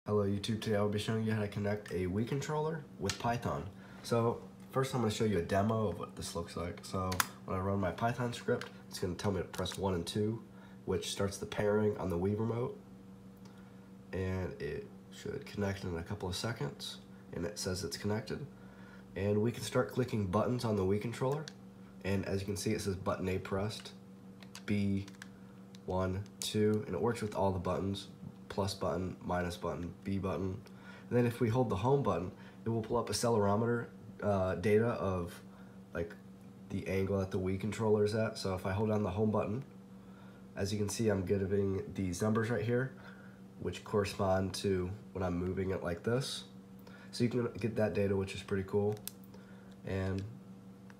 Hello YouTube, today I will be showing you how to connect a Wii controller with Python. So first I'm going to show you a demo of what this looks like. So when I run my Python script, it's going to tell me to press 1 and 2, which starts the pairing on the Wii Remote. And it should connect in a couple of seconds, and it says it's connected. And we can start clicking buttons on the Wii controller. And as you can see, it says button A pressed, B, 1, 2, and it works with all the buttons. Plus button, minus button, B button. And then if we hold the home button, it will pull up accelerometer data of like the angle that the Wii controller is at. So if I hold down the home button, as you can see, I'm giving these numbers right here, which correspond to when I'm moving it like this. So you can get that data, which is pretty cool. And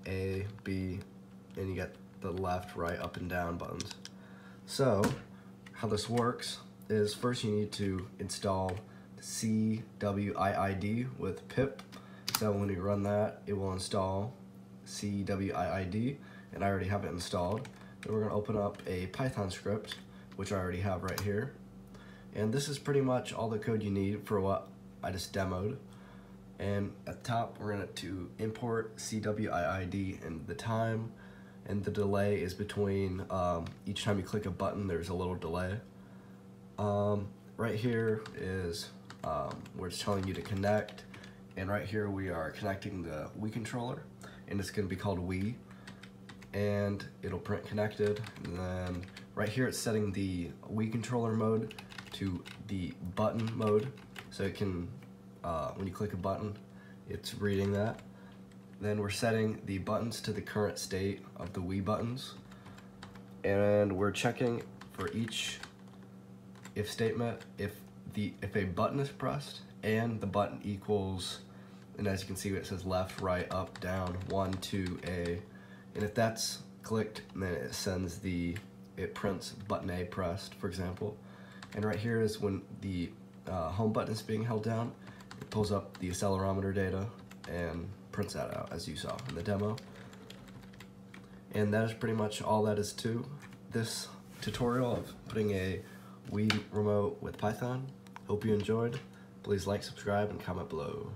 A, B, and you get the left, right, up and down buttons. So how this works is first you need to install CWIID with pip. So when you run that, it will install CWIID, and I already have it installed. Then we're gonna open up a Python script, which I already have right here. And this is pretty much all the code you need for what I just demoed. And at the top, we're going to import CWIID, and the time and the delay is between each time you click a button, there's a little delay. Right here is where it's telling you to connect, and right here we are connecting the Wii controller, and it's going to be called Wii, and it'll print connected. And then right here it's setting the Wii controller mode to the button mode, so it can when you click a button, it's reading that. Then we're setting the buttons to the current state of the Wii buttons, and we're checking for each if statement if a button is pressed and the button equals, and as you can see it says left, right, up, down, 1, 2, A, and if that's clicked, then it prints button A pressed, for example. And right here is when the home button is being held down, it pulls up the accelerometer data and prints that out as you saw in the demo. And that is pretty much all that is to this tutorial of putting a Wii Remote with Python. Hope you enjoyed. Please like, subscribe, and comment below.